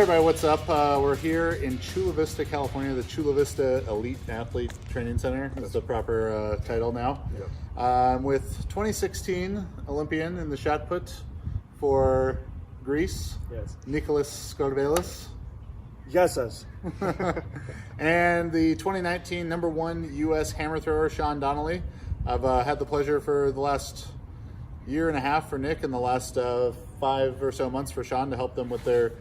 everybody, what's up? We're here in Chula Vista, California, the Chula Vista Elite Athlete Training Center. That's the proper title now. Yep. With 2016 Olympian in the shot put for Greece, Yes. Nicholas Scarvelis. Yes, yes. And the 2019 number one U.S. hammer thrower, Sean Donnelly. I've had the pleasure for the last year and a half for Nick and the last 5 or so months for Sean to help them with their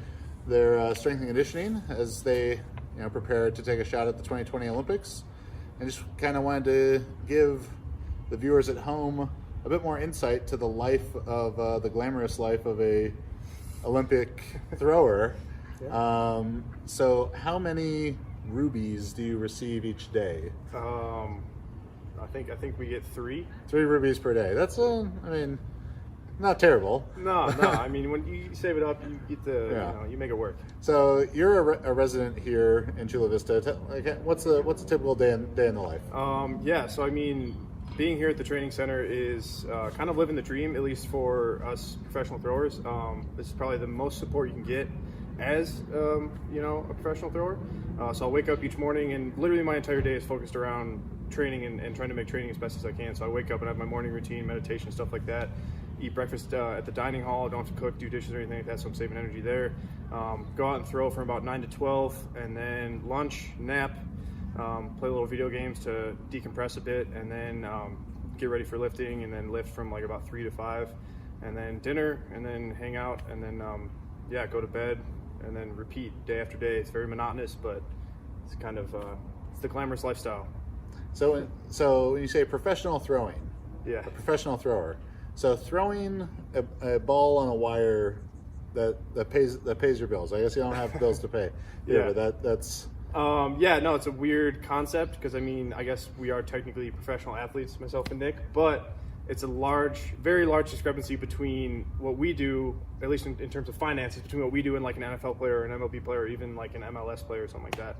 strength and conditioning as they prepare to take a shot at the 2020 Olympics. And just kind of wanted to give the viewers at home a bit more insight to the life of the glamorous life of a Olympic thrower. Yeah. So how many rubies do you receive each day? I think we get 3. 3 rubies per day. That's not terrible. No. I mean, when you save it up, you get the you make it work. So you're a resident here in Chula Vista. What's a typical day in the life? So I mean, being here at the training center is kind of living the dream, at least for us professional throwers. This is probably the most support you can get as a professional thrower. So I'll wake up each morning, and literally my entire day is focused around training and trying to make training as best as I can. So I wake up and have my morning routine, meditation, stuff like that. Eat breakfast at the dining hall. I don't have to cook, do dishes or anything like that, so I'm saving energy there. Go out and throw from about 9 to 12, and then lunch, nap, play little video games to decompress a bit, and then get ready for lifting, and then lift from like about 3 to 5, and then dinner, and then hang out, and then go to bed, and then repeat day after day. It's very monotonous, but it's kind of it's the glamorous lifestyle. So when you say professional throwing, Yeah. a professional thrower. So throwing a ball on a wire that pays your bills. I guess you don't have bills to pay. Yeah. But that's. It's a weird concept because I guess we are technically professional athletes, myself and Nick, but it's a very large discrepancy between what we do, at least in terms of finances, between what we do and like an NFL player or an MLB player or even like an MLS player or something like that.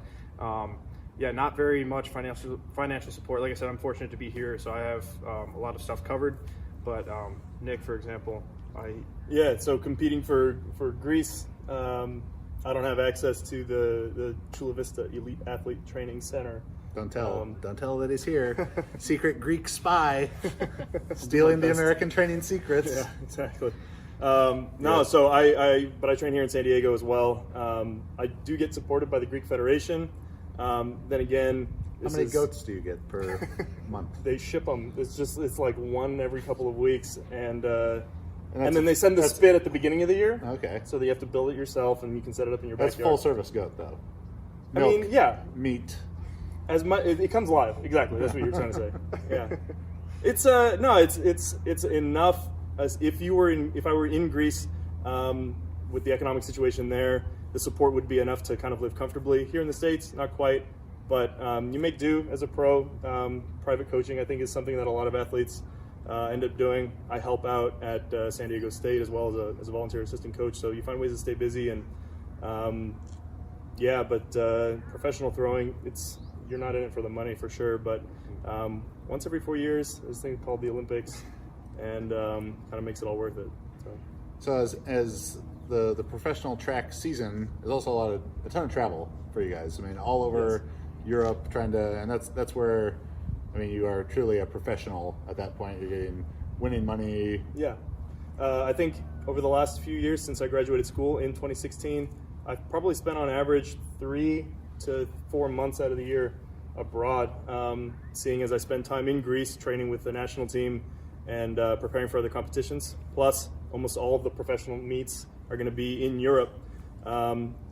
Not very much financial support. Like I said, I'm fortunate to be here, so I have a lot of stuff covered. But Nick, for example, So competing for Greece, I don't have access to the Chula Vista Elite Athlete Training Center. Don't tell that he's here. Secret Greek spy stealing the American training secrets. Yeah, exactly. So I train here in San Diego as well. I do get supported by the Greek Federation. Then again, how many goats do you get per month? They ship them. It's like one every couple of weeks, and then they send the spit at the beginning of the year. Okay. So you have to build it yourself, and you can set it up in your backyard. That's full service goat though. Milk, meat. As much it comes live. Exactly. That's what you're trying to say. Yeah. It's it's enough as if I were in Greece, with the economic situation there, the support would be enough to kind of live comfortably. Here in the States, not quite, but you make do as a pro. Private coaching, I think, is something that a lot of athletes end up doing. I help out at San Diego State as well as a volunteer assistant coach, so you find ways to stay busy. And professional throwing, you're not in it for the money for sure, but once every 4 years, there's a thing called the Olympics, and kind of makes it all worth it. So as the professional track season is also a ton of travel for you guys. I mean, all over Europe, and that's where, you are truly a professional at that point. You're winning money. Yeah. I think over the last few years since I graduated school in 2016, I've probably spent on average 3 to 4 months out of the year abroad, seeing as I spend time in Greece training with the national team and preparing for other competitions. Plus, almost all of the professional meets are going to be in Europe.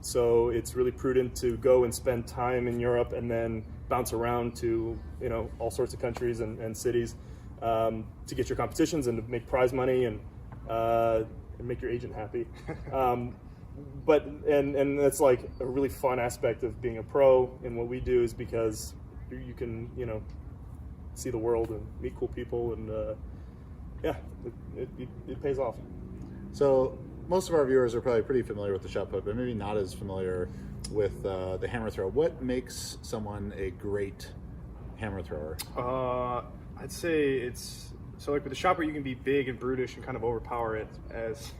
So it's really prudent to go and spend time in Europe and then bounce around to all sorts of countries and cities to get your competitions and to make prize money and make your agent happy. But that's like a really fun aspect of being a pro, and what we do is because you can see the world and meet cool people, and it pays off. So most of our viewers are probably pretty familiar with the shot put, but maybe not as familiar with the hammer throw. What makes someone a great hammer thrower? I'd say it's so like with the shot put, you can be big and brutish and kind of overpower it as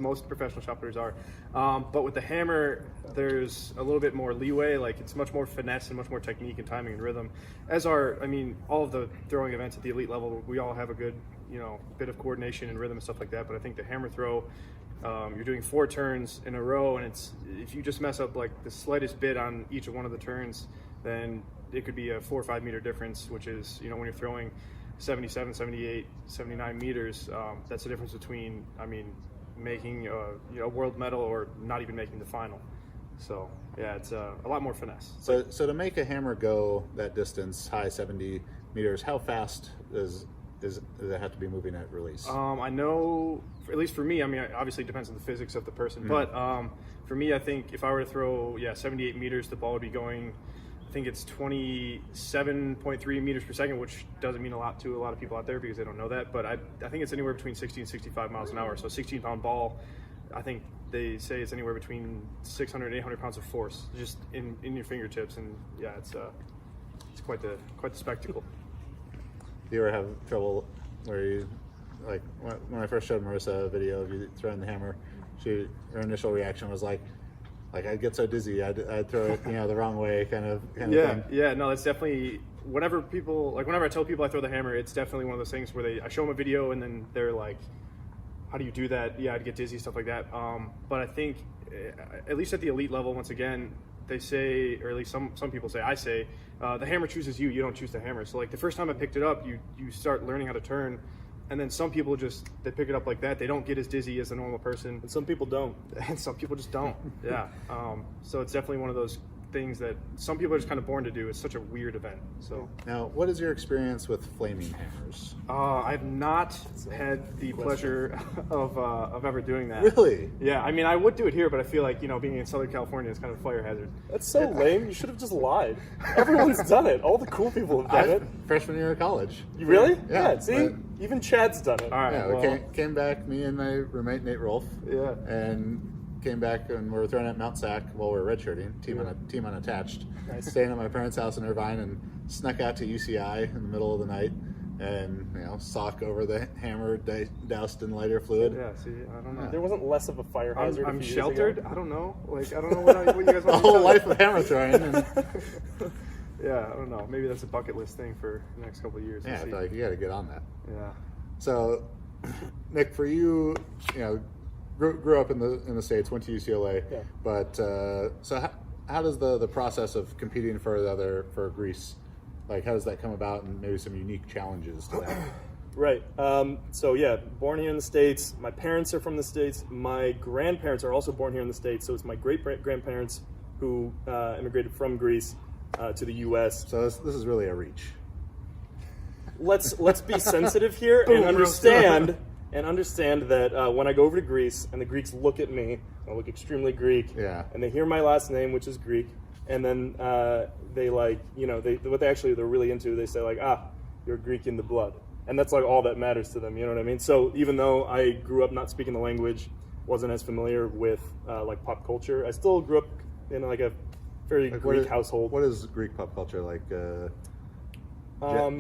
most professional shot putters are. But with the hammer, there's a little bit more leeway. Like it's much more finesse and much more technique and timing and rhythm. All of the throwing events at the elite level, we all have a good, bit of coordination and rhythm and stuff like that. But I think the hammer throw, you're doing 4 turns in a row, and if you just mess up like the slightest bit on each of one of the turns, then it could be a 4 or 5 meter difference, which is, when you're throwing 77, 78, 79 meters, that's the difference between, making a world medal or not even making the final. So yeah, it's a lot more finesse. So to make a hammer go that distance, high 70 meters, how fast does it have to be moving at release? I know, at least for me, obviously it depends on the physics of the person, but for me, I think if I were to throw 78 meters, the ball would be going, I think it's 27.3 meters per second, which doesn't mean a lot to a lot of people out there because they don't know that. But I think it's anywhere between 60 and 65 miles an hour. So a 16-pound ball, I think they say it's anywhere between 600 and 800 pounds of force just in your fingertips. And yeah, it's quite the spectacle. Do you ever have trouble where you, like when I first showed Marissa a video of you throwing the hammer, her initial reaction was like I'd get so dizzy, I'd throw it, the wrong way, kind of thing. Yeah, no, that's definitely, whenever I tell people I throw the hammer, it's definitely one of those things where I show them a video and then they're like, how do you do that? Yeah, I'd get dizzy, stuff like that. But I think, at least at the elite level, once again, they say, or at least some people say, I say, the hammer chooses you, you don't choose the hammer. So like the first time I picked it up, you start learning how to turn. And then some people they pick it up like that. They don't get as dizzy as a normal person. And some people don't. And some people just don't. Yeah. So it's definitely one of those things that some people are just kind of born to do. It's such a weird event. So now, what is your experience with flaming hammers? I've not had the pleasure of ever doing that. Really? Yeah. I would do it here, but I feel like being in Southern California is kind of a fire hazard. That's so lame. You should have just lied. Everyone's done it. All the cool people have done it. Freshman year of college. You really? Yeah. See, even Chad's done it. All right. Yeah, we came back, me and my roommate Nate Rolfe. Yeah. And came back and we were throwing at Mount Sac while we were redshirting, team unattached. Nice. Staying at my parents' house in Irvine and snuck out to UCI in the middle of the night and sock over the hammer doused in lighter fluid. Yeah. See, I don't know. There wasn't less of a fire hazard. I'm a few sheltered. Years ago. I don't know. What you guys want. The whole life of hammer throwing. And, Yeah, I don't know. Maybe that's a bucket list thing for the next couple of years. yeah, I feel like you got to get on that. Yeah. So, Nick, for you, grew up in the States, went to UCLA, yeah. But so how does the process of competing for Greece, like how does that come about, and maybe some unique challenges to that? Right. So yeah, born here in the States. My parents are from the States. My grandparents are also born here in the States. So it's my great grandparents who immigrated from Greece to the U.S. So this is really a reach. Let's be sensitive here and understand that when I go over to Greece and the Greeks look at me, I look extremely Greek. Yeah. And they hear my last name, which is Greek, and then they they're really into. They say you're Greek in the blood, and that's like all that matters to them. You know what I mean? So even though I grew up not speaking the language, wasn't as familiar with like pop culture, I still grew up in like a very Greek household. What is Greek pop culture like?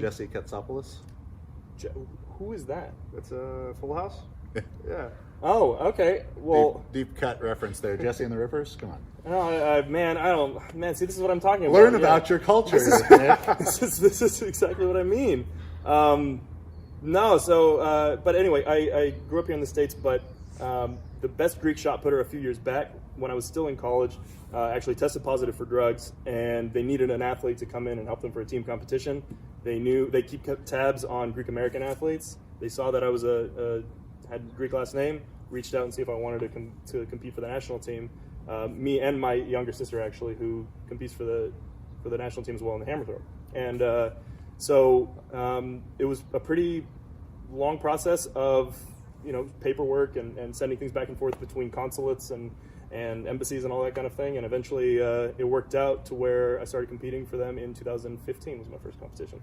Jesse Katsopoulos? Who is that? That's a Full House? Yeah. Oh, okay. Well, deep cut reference there. Jesse and the Rippers? Come on. See, this is what I'm talking about. Learn about your culture, Nick. This is exactly what I mean. But anyway, I grew up here in the States, but the best Greek shot putter a few years back, when I was still in college, actually tested positive for drugs, and they needed an athlete to come in and help them for a team competition. They keep tabs on Greek American athletes. They saw that I was had a Greek last name, reached out and see if I wanted to compete for the national team. Me and my younger sister, actually, who competes for the national team as well in the hammer throw. And it was a pretty long process of paperwork and sending things back and forth between consulates and embassies and all that kind of thing. And eventually it worked out to where I started competing for them in 2015 was my first competition.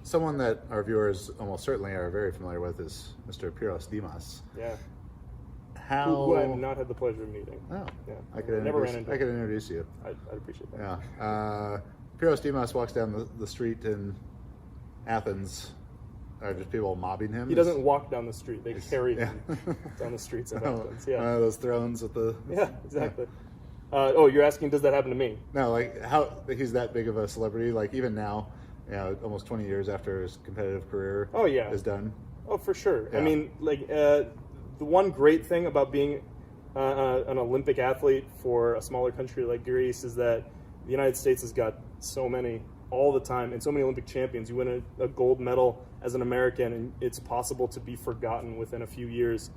Someone that our viewers almost certainly are very familiar with is Mr. Pyros Dimas. Yeah. Who I have not had the pleasure of meeting. Oh, yeah. I could introduce you. I'd appreciate that. Yeah. Pyros Dimas walks down the street in Athens Are just people mobbing him? He doesn't walk down the street. They carry him down the streets of Athens. Yeah. One of those thrones with the... Yeah, exactly. You're asking, does that happen to me? No, like how he's that big of a celebrity. Like even now, almost 20 years after his competitive career is done. Oh, for sure. Yeah. I mean, like the one great thing about being an Olympic athlete for a smaller country like Greece is that the United States has got so many all the time and so many Olympic champions. You win a gold medal as an American, and it's possible to be forgotten within a few years,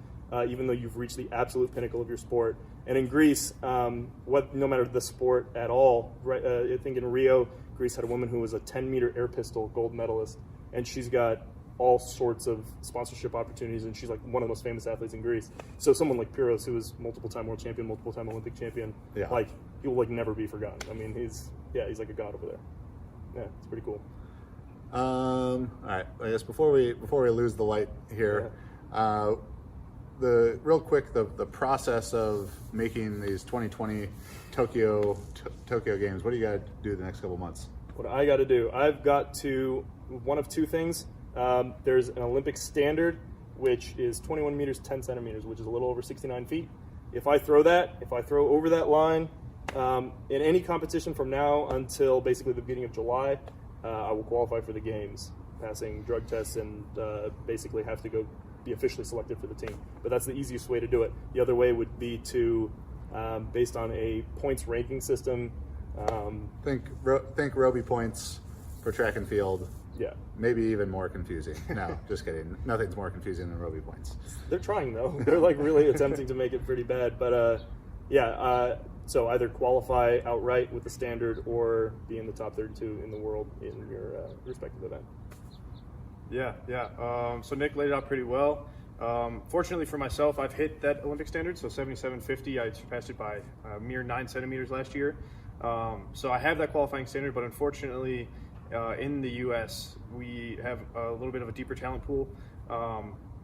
even though you've reached the absolute pinnacle of your sport. And in Greece, no matter the sport at all, right? I think in Rio, Greece had a woman who was a 10-meter air pistol gold medalist, and she's got all sorts of sponsorship opportunities, and she's like one of the most famous athletes in Greece. So someone like Pyrrhos, who is multiple-time world champion, multiple-time Olympic champion, like he will like never be forgotten. I mean, he's like a god over there. Yeah, it's pretty cool. All right. I guess before we lose the light here, the process of making these 2020 Tokyo games. What do you got to do the next couple months? What I got to do? I've got to one of two things. There's an Olympic standard, which is 21 meters 10 centimeters, which is a little over 69 feet. If I throw over that line in any competition from now until basically the beginning of July, I will qualify for the games, passing drug tests, and basically have to go be officially selected for the team. But that's the easiest way to do it. The other way would be to, based on a points ranking system. Think Roby points for track and field. Yeah. Maybe even more confusing. No, just kidding. Nothing's more confusing than Roby points. They're trying though. They're like really attempting to make it pretty bad. But so either qualify outright with the standard or be in the top 32 in the world in your respective event. So Nick laid it out pretty well. Fortunately for myself, I've hit that Olympic standard, so 77.50. I surpassed it by a mere 9 centimeters last year. So I have that qualifying standard, but unfortunately, in the U.S., we have a little bit of a deeper talent pool.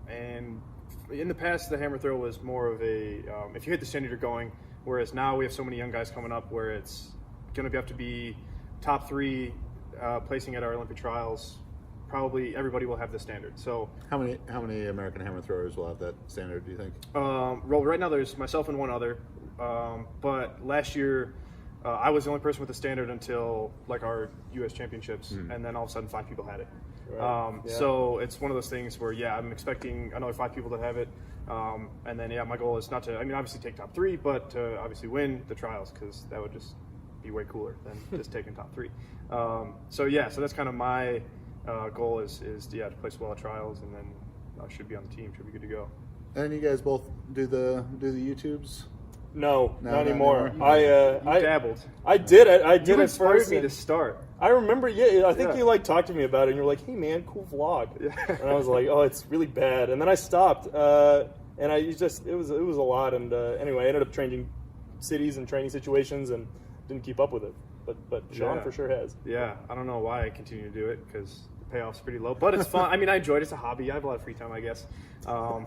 And in the past, the hammer throw was more of a, if you hit the standard, you're going. Whereas now we have so many young guys coming up where it's going to have to be top 3 placing at our Olympic trials. Probably everybody will have the standard. So how many American hammer throwers will have that standard, do you think? Right now there's myself and one other. But last year I was the only person with the standard until like our U.S. championships, and then all of a sudden 5 people had it. Right. So it's one of those things where I'm expecting another 5 people to have it. And then my goal is not to, obviously take top 3, but to obviously win the trials, because that would just be way cooler than just taking top 3. So that's kind of my goal is to place well at trials, and then I should be on the team, should be good to go. And you guys both do the YouTubes? No, not anymore. You dabbled. I did it. You it inspired first. me to start. I remember. I think you talked to me about it, and you're like, "Hey man, cool vlog." And I was like, "Oh, it's really bad." And then I stopped, and it was a lot. And anyway, I ended up changing cities and training situations, and didn't keep up with it. But Sean for sure has. Yeah, I don't know why I continue to do it, because the payoff's pretty low, but it's fun. I enjoy it. It's a hobby. I have a lot of free time, I guess. I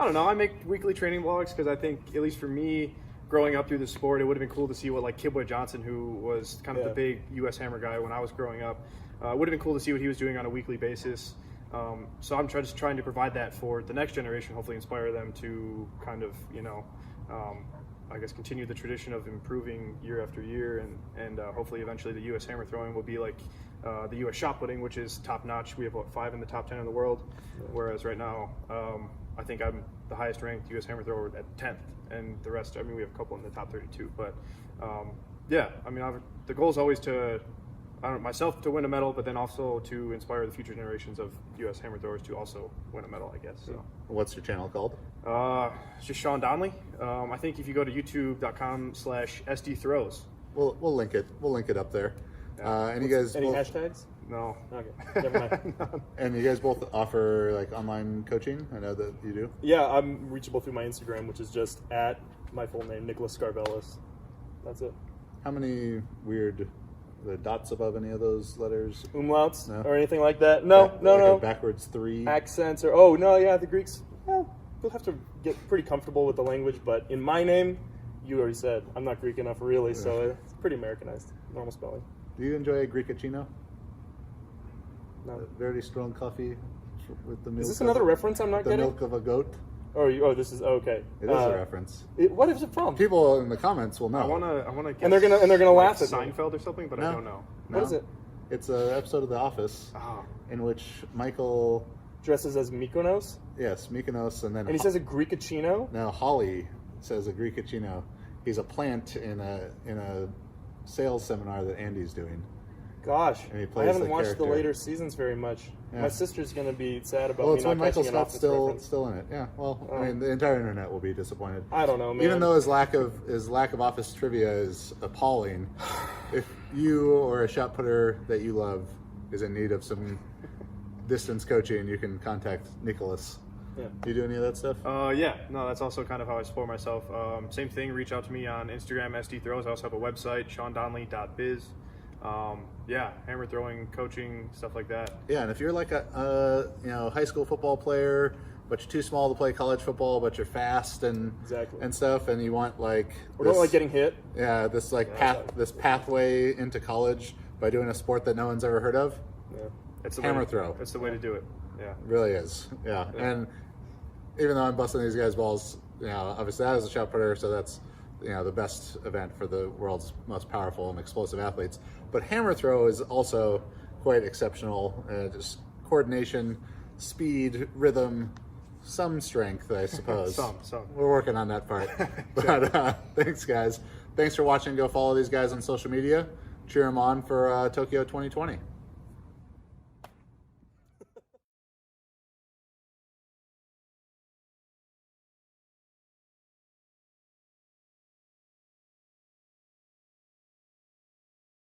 don't know. I make weekly training vlogs because I think, at least for me, growing up through the sport, it would have been cool to see what Kidboy Johnson, who was kind of the big U.S. hammer guy when I was growing up, would have been cool to see what he was doing on a weekly basis. So I'm just trying to provide that for the next generation, hopefully inspire them to kind of, I guess, continue the tradition of improving year after year, and hopefully eventually the U.S. hammer throwing will be like the U.S. shot putting, which is top notch. We have 5 in the top 10 in the world, whereas right now I think I'm the highest ranked U.S. hammer thrower at 10th, and the rest, we have a couple in the top 32. But the goal is always to, myself to win a medal, but then also to inspire the future generations of U.S. hammer throwers to also win a medal, I guess. So. What's your channel called? It's just Sean Donnelly. I think if you go to youtube.com/SDthrows. We'll link it. We'll link it up there. And you guys any both, hashtags? No. Okay. Never mind. And you guys both offer online coaching? I know that you do. Yeah, I'm reachable through my Instagram, which is just at my full name, Nicholas Scarvelis. That's it. How many weird dots above any of those letters? Umlauts? No. Or anything like that? No. A backwards 3? Accents or the Greeks. Well, you'll have to get pretty comfortable with the language, but in my name, you already said, I'm not Greek enough really, so it's pretty Americanized. Normal spelling. Do you enjoy a Greekachino? No. Very strong coffee with the milk. Is this another reference I'm not the getting? milk of a goat. This is okay. It is a reference. What is it from? People in the comments will know. I wanna. Guess And they're gonna like laugh at me. Seinfeld or something, but I don't know. What is it? It's an episode of The Office Oh. in which Michael, Dresses as Mykonos, yes, Mykonos, and then and he says a Greekachino. now Holly says a Greekachino. He's a plant in a sales seminar that Andy's doing. Gosh, And he I plays haven't the watched the character. later seasons very much. Yeah. My sister's gonna be sad about Well, me it's not when Michael catching an Scott's Office reference. still in it. Yeah. Well, I mean, the entire internet will be disappointed. I don't know, man. Even though his lack of Office trivia is appalling, if you or a shot putter that you love is in need of some distance coaching, you can contact Nicholas. Yeah. Do you do any of that stuff? Yeah, no, that's also kind of how I support myself. Same thing, reach out to me on Instagram, SD Throws. I also have a website, SeanDonnelly.biz. Yeah, hammer throwing, coaching, stuff like that. Yeah, and if you're like a high school football player, but you're too small to play college football, but you're fast and Exactly. and stuff, and you want like Or don't like getting hit. this pathway into college by doing a sport that no one's ever heard of. Yeah. It's the Hammer way to, throw. That's the way to do it. Yeah. It really is. Yeah. And even though I'm busting these guys' balls, obviously that is a shot putter, so that's the best event for the world's most powerful and explosive athletes. But hammer throw is also quite exceptional. Just coordination, speed, rhythm, some strength, I suppose. Some. We're working on that part. But thanks, guys. Thanks for watching. Go follow these guys on social media. Cheer them on for Tokyo 2020.